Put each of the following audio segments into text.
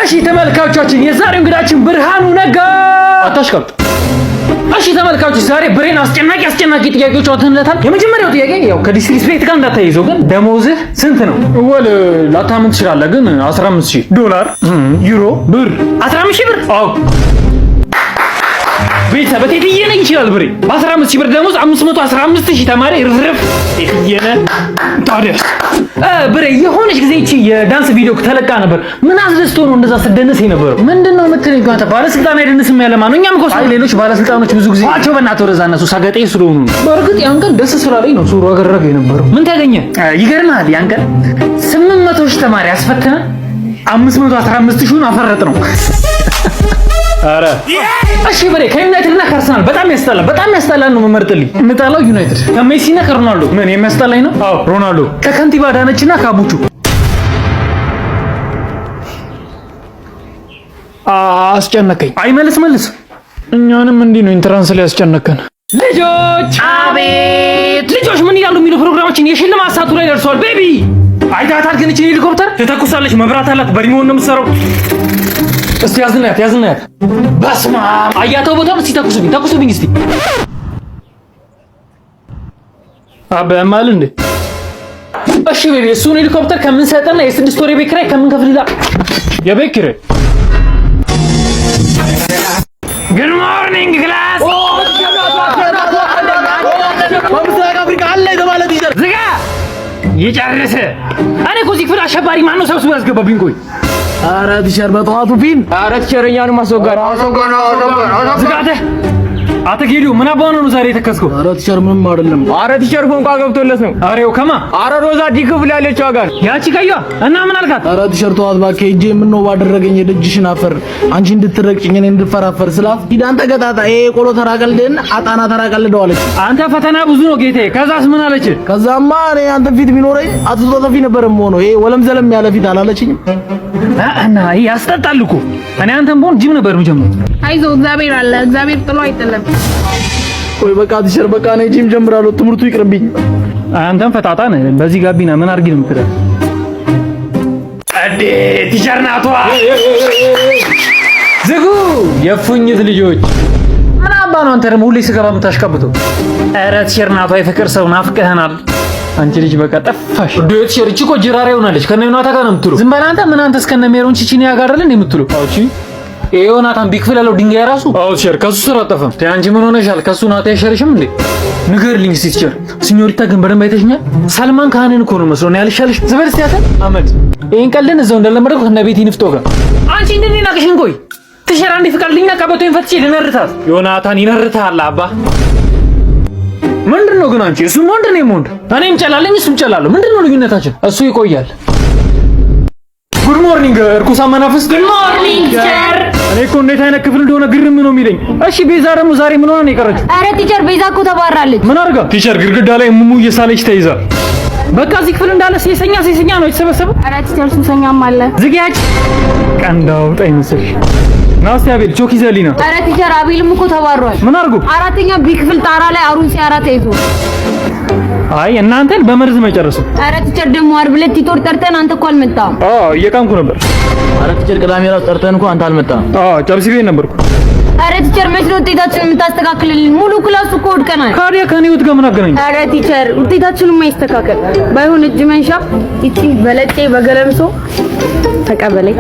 እሺ ተመልካቾቻችን የዛሬው እንግዳችን ብርሃኑ ነጋ አታሽቀጥ። እሺ ተመልካቾች ዛሬ ብሬን አስጨናቂ ጥያቄዎች አውጥተንለታል። የመጀመሪያው ጥያቄ ያው ከዲስሪስፔክት ጋር እንዳታይዘው ግን ደሞዝህ ስንት ነው? ወል ላታምን ትችላለህ ግን $15000 ዩሮ ብር 15000 ብር አዎ ቤተሰብ በቴትየነ ይችላል ብሬ በ15000 ብር ደሞዝ 515000 ተማሪ ርፍርፍ ቴትየነ ታዲያስ ብሬ የሆነች ጊዜ እቺ የዳንስ ቪዲዮ ተለቃ ነበር። ምን አስደስቶ ነው እንደዛ ስደንስ የነበረው? ምንድነው የምትለኝ? አንተ ባለስልጣን አይደንስም ያለማ ነው። እኛም ኮስ ሌሎች ባለስልጣኖች ብዙ ጊዜ አቸው በእናትህ ወደዛ እነሱ ሳገጤ ስለሆኑ በእርግጥ ያን ቀን ደስ ስላለኝ ነው ሱሩ አገረገ የነበረው። ምን ታገኘ? ይገርምሃል ያን ቀን 800 ተማሪ አስፈተነ 515000 አፈረጥ ነው። አረ እሺ ብሬ ከዩናይትድ እና ከአርሰናል በጣም ያስጠላል ነው መመርጥልኝ። የምጠላው ዩናይትድ ከሜሲ እና ከሮናልዶ። ምን የሚያስጠላኝ ነው? አዎ ሮናልዶ ከከንቲባ ዳነች እና ካቡቹ አስጨነቀኝ። አይ መልስ እኛንም እንዲህ ነው ኢንትራንስ ላይ ያስጨነቀን። ልጆች አቤት ልጆች ምን ይላሉ የሚሉ ፕሮግራማችን የሽልማት ሰዓቱ ላይ ደርሷል። ቤቢ አይታታል ግን እቺ ሄሊኮፕተር ትተኩሳለች፣ መብራት አላት፣ በሪሞት ነው የምትሰራው። እስቲ ያዝናያት በስማ አያተው ቦታው እስቲ ተኩሱብኝ እስቲ አበማል እንዴ። እሺ ቤቢ እሱን ሄሊኮፕተር ከምን ሰጠና የ6 ወር የቤት ኪራይ ከምን ከፍልላ የቤት ኪራይ። ጉድ ሞርኒንግ ክላስ በምስራቅ አፍሪካ አለ የተባለ ቲቸር ዝጋ ይጨርስ። እኔ እኮ እዚህ ክፍል አሸባሪ ማነው ሰብስቦ ያስገባብኝ? ቆይ ኧረ ቲቸር በጠዋቱ ፊልም ኧረ ቲቸር እኛንም አስወጋድ ዝጋተ አተጌዱ ምን አባኑ ነው ዛሬ የተከስከው? ኧረ ቲቸር ምንም አይደለም። ኧረ ቲቸር ፎንቃ ገብቶለት ነው። አሬው ከማ ኧረ ሮዛ ዲክፍል ያለችው ጋር ያቺ ቀይዋ እና ምን አልካት? ኧረ ቲቸር ተዋት እባክህ ሂጄ ምን ነው ባደረገኝ የደጅሽን አፈር አንቺ እንድትረቅጭኝ እኔ እንድፈራፈር ስላት ሂዳን ተገጣጣ ይሄ ቆሎ ተራቀልደን አጣና ተራቀልደው አለች። አንተ ፈተና ብዙ ነው ጌታዬ። ከዛስ ምን አለች? ከዛማ እኔ አንተ ፊት ቢኖረኝ አትጦጠፊ ነበር የምሆነው። ይሄ ወለም ዘለም ያለ ፊት አላለችኝም እና ያስጠጣል እኮ እኔ አንተም ቦን ጂም ነበር የምጀምረው። አይዞህ እግዚአብሔር አለ፣ እግዚአብሔር ጥሎ አይጥልም። ቆይ በቃ ቲቸር በቃ እኔ ጂም ጀምራለሁ፣ ትምህርቱ ይቅርብኝ። አንተም ፈጣጣ ነህ። በዚህ ጋቢና ምን አድርጊ ነው የምትለው? አዴ ቲቸር ናቷ ዝጉ የፉኝት ልጆች ምን አባ ነው አንተ ደግሞ ሁሌ ስገባ የምታሽቀብተው? ኧረ ቲቸር ናቷ የፍቅር ሰው ናፍቀህናል። አንቺ ልጅ በቃ ጠፋሽ። ዶት ቲቸር እቺ እኮ ጅራሬ ሆናለች። ከነዮናታ ጋር ነው የምትለው። ዝም በል አንተ ምን አንተ እስከነ ሜሮን ቺቺኒያ ጋር አይደል የምትለው? አውጪ ዮናታን ቢክፍል ያለው ድንጋይ ራሱ አው ቲቸር ከሱ ስራ አጠፋም። አንቺ ምን ሆነሻል? ከሱ ናታ አይሻልሽም እንዴ? ንገርልኝ እስቲ ቲቸር። ሲኞሪታ ግን በደንብ አይተሽኛል? ሰልማን ካህንን እኮ ነው መስሎ ነው ያልሻልሽ። ዝበል እስቲ ያተ አመድ ይሄን ቀልድን እዛው እንደለመደው ከነቤት ይንፍቶ ጋር አንቺ እንደኔ ናቅሽን። ቆይ ቲቸር አንዴ ፍቃልኝና ቀበቶኝ ፈትቼ ልነርታት። ዮናታን ይነርታል አባ ምንድነው ግን አንቺ? እሱ ወንድ ነው ወንድ፣ እኔም ጨላለኝ እሱም ጨላለሁ። ምንድነው ልዩነታችን? እሱ ይቆያል። ጉድ ሞርኒንግ እርኩሳ መናፍስት። ጉድ ሞርኒንግ ቲቸር። እኔ እኮ እንዴት አይነት ክፍል እንደሆነ ግርም ነው የሚለኝ። እሺ ቤዛ ደግሞ ዛሬ ምን ሆነ ነው የቀረችው? ኧረ ቲቸር ቤዛ እኮ ተባራለች። ምን አድርጋ? ቲቸር ግድግዳ ላይ ሙሙ እየሳለች ተይዛ። በቃ እዚህ ክፍል እንዳለ ሴሰኛ ነው የተሰበሰበው። ኧረ ቲቸር ሱሰኛም አለ። ዝጊያች ቀንዳው ጣይ መስልሽ ናስቲ አቤል ቾክ ይዘልኝ ነው። ኧረ ቲቸር አቤልም እኮ ተባሯል። ምን አድርጎ? አራተኛ ቢ ክፍል ጣራ ላይ አሩን ሲያራ ተይዞ። አይ እናንተን በመርዝ መጨረሱ። ኧረ ቲቸር ደግሞ ዓርብ ዕለት ቲቶር ጠርተን አንተ እኮ አልመጣም። እየቃምኩ ነበር። ኧረ ቲቸር ቅዳሜ ዕለት ጠርተን እኮ አንተ አልመጣም። ጨርሲ ቤት ነበርኩ። ኧረ ቲቸር መች ነው ውጤታችንን የምታስተካክልልን? ሙሉ ክላስ እኮ ወድቀናል። ታዲያ ከኔ ውጥ ጋር ምን አገናኝ? ኧረ ቲቸር ውጤታችንን ማይስተካከል ባይሆን እጅ መንሻ እቺ በለጤ በገለምሶ ተቀበለኝ።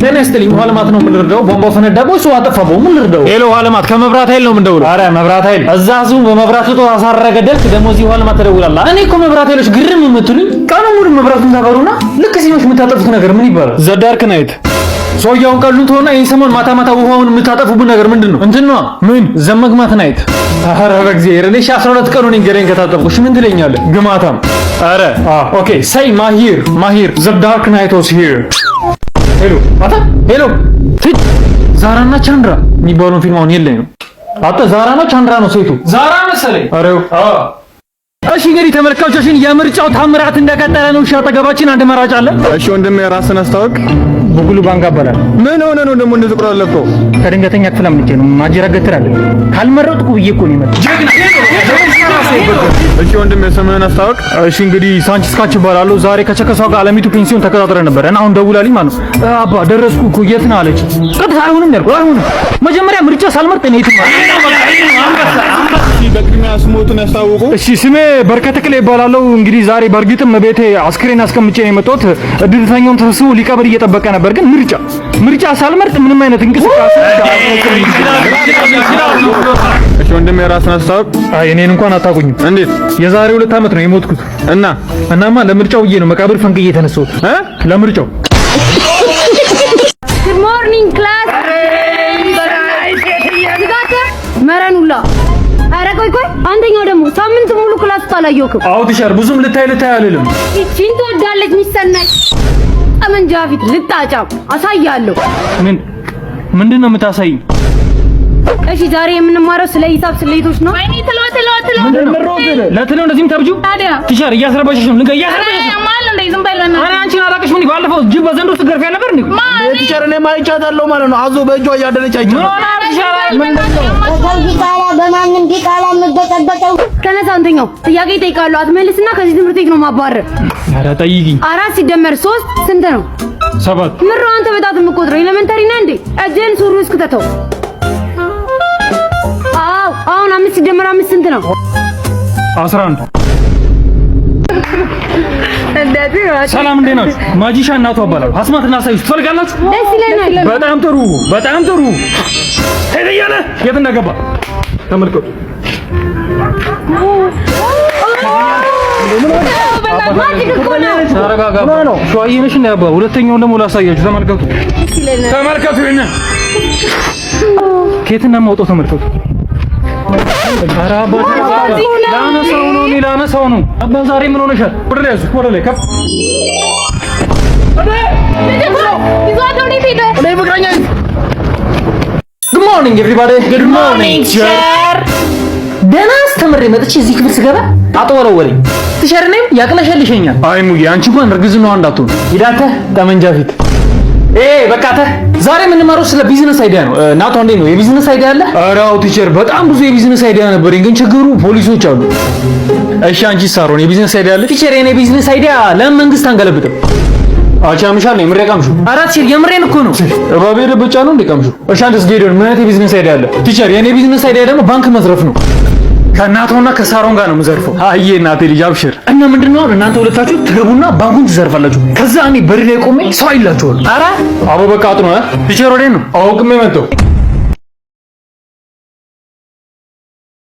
ተነስተልኝ ውሃ ልማት ነው የምንረዳው። ቧንቧ ፈነዳ ቦይ ሰው አጠፋው ምን ልርዳው? ሄሎ ውሃ ልማት ከመብራት ኃይል ነው የምንደውለው። ኧረ መብራት ኃይል እዛ ዙም በመብራት ወጣ አሳረገ ደልክ ደግሞ እዚህ ውሃ ልማት ተደውላላ። እኔ እኮ መብራት ኃይሎች ግርም የምትሉኝ ቀኑ ሙሉ መብራቱን ታበሩና ልክ ሲኖች የምታጠፉት ነገር ምን ይባላል? ዘዳርክ ናይት ሰውየውን ቀሉን ተሆነ ይሄን ሰሞን ማታ ውሃውን የምታጠፉብን ነገር ምንድነው? እንትን ነው ምን ዘመግማት ናይት። ኧረ በእግዚአብሔር እኔ 12 ቀኑ ነኝ ገሬን ከታጠብኩሽ ምን ትለኛለህ? ግማታም። ኧረ ኦኬ ሳይ ማሂር ዘዳርክ ናይት ዋስ ሂር። ሄሎ ዛራና ቻንድራ የሚባለውን ፊልም አሁን የለኝ ነው። አጣ ዛራ ነው ቻንድራ ነው ሴቱ ዛራ መሰለኝ። አሬው እሺ እንግዲህ ተመልካቾቻችን የምርጫው ታምራት እንደቀጠለ ነው። አጠገባችን አንድ መራጭ አለ። እሺ ወንድሜ ራስን አስተዋውቅ። ቡጉሉ ባንጋ አባላል። ምን ሆነ ነው ደግሞ እንደዚህ ቁራል እኮ ከድንገተኛ ክፍል አምልጬ ነው ማጅራ ገትራለሁ። ካልመረጥኩ ብዬ እኮ ነው የመጣው። እሺ ወንድሜ ስምህን አስታውቅ። እሺ እንግዲህ ሳንቺስ ካች እባላለሁ። ዛሬ ከቸከሳው ጋር አለሚቱ ፔንሲዮን ተከታትረን ነበር እና አሁን ደውላልኝ ማለት ነው። አባ ደረስኩ እኮ የት ነህ አለች። ቀጥታ አይሆንም ያልኩት አይሆንም። መጀመሪያ ምርጫ ሳልመርጥ ነው የትም በቅድሚያ ስሞቱን ያስታውቁ። እሺ ስሜ በርከት ክሌ እባላለሁ። እንግዲህ ዛሬ በእርግጥም ቤቴ አስክሬን አስቀምጬ ነው የመጣሁት። እድልተኛውን ተሰብስቦ ሊቀብር እየጠበቀ ነበር። ግን ምርጫ ሳልመርጥ ምንም አይነት እንቅስቃሴ እሺ ወንድሜ ራስን አስታውቅ። አይ እኔን እንኳን አታውቁኝም። እንዴት? የዛሬ 2 ዓመት ነው የሞትኩት እናማ ለምርጫው ብዬ ነው መቃብር ፈንቅዬ የተነሳሁት ለምርጫው። ጉድ ሞርኒንግ ክላስ መረኑላ። ኧረ ቆይ አንደኛው ደግሞ ሳምንት ሙሉ ክላስ ታላየውክም። አዎ ቲቸር ብዙም ልታይ አልልም። እቺን ትወዳለች ሚሰናይ ጠመንጃ ፊት ልጣጫም አሳያለሁ። ምንድን ነው የምታሳይኝ? እሺ ዛሬ የምንማረው ስለ ሂሳብ ስሌቶች ነው። ወይኔ ትለው ለትለው እንደዚህም ተብጁ ቲቸር እያስረበሽሽ ነው። ማለት እንደ ዝም በል በእናትህ። እኔ አንቺን አላውቅሽም። እንዴ ባለፈው ጅብ በዘንዶ ስትገርፊ ነበር እንዴ? ቲቸር እኔ ማይቻታለሁ ማለት ነው። አዞ በእጇ እያደረች አይቻለሁ። በማንም ዲቃላ የምትበጠበጠው ተነሳ። አንተኛው ጥያቄ እጠይቃለሁ አትመልስና ከዚህ ትምህርት ቤት ነው ማባረር። ኧረ ጠይቂኝ። 4 ሲደመር 3 ስንት ነው? 7። ምሮ አንተ በጣት የምትቆጥረው ኤሌመንተሪ ነህ እንዴ? እጅን ሱሪ ውስጥ ከተተው። አሁን 5 ሲደመር 5 ስንት ነው? 11። ሰላም እንዴት ናችሁ? ማጂሻ እናቱ አባላለሁ። አስማት እና ሳይስ ትፈልጋላችሁ? ደስ ይለናል። በጣም ጥሩ ሄደያለ የት እንደገባ ተመልከቱ። ሸዋዬነሽ እና ያባ ሁለተኛውን ደግሞ ላሳያችሁ። ተመልከቱ ከየትና ማውጣው ተመልከቱ። ላነሳው ነው። አባ ዛሬ ምን ሆነሻል? ወደ ላይ ከፍ Good morning everybody. Good morning ቲቸር። ደህና አስተምሬ መጥቼ እዚህ ክፍል ስገባ አጠወለወለኝ። ቲቸር እኔም ያቅለሸልሸኛል። አይ ሙዬ አንቺ እንኳን እርግዝናዋ እንዳትሆን ሂዳተ ጠመንጃ ፊት በቃተ። ዛሬ የምንማረው ስለ ቢዝነስ አይዲያ ነው። ናቶ እንዴት ነው የቢዝነስ አይዲያ አለ? ኧረ አዎ ቲቸር በጣም ብዙ የቢዝነስ አይዲያ ነበረኝ፣ ግን ችግሩ ፖሊሶች አሉ። እሺ አንቺ ሳሮን የቢዝነስ አይዲያ አለ? ቲቸር የኔ ቢዝነስ አይዲያ ለምን መንግስት አንገለብጥም? አቻምሻል ነው ምረቃምሹ። አራት ቲቸር የምሬን እኮ ነው። እባቤ ደብጫ ነው እንደቀምሹ። እሺ አንተስ ጌዶን ምን አይነት የቢዝነስ አይዲያ አለ? ቲቸር የኔ ቢዝነስ አይዲያ ደግሞ ባንክ መዝረፍ ነው። ከእናቷና ከሳሮን ጋር ነው የምዘርፈው። አዬ እናቴ ልጅ አብሽር። እና ምንድነው እናንተ ሁለታችሁ ትገቡና ባንኩን ትዘርፋላችሁ። ከዛ እኔ በር ላይ ቆሜ ሰው አይላችኋል። ኧረ አቦ በቃ አጥኖ ቲቸር ወዴት ነው? አውቅሜ መጣሁ።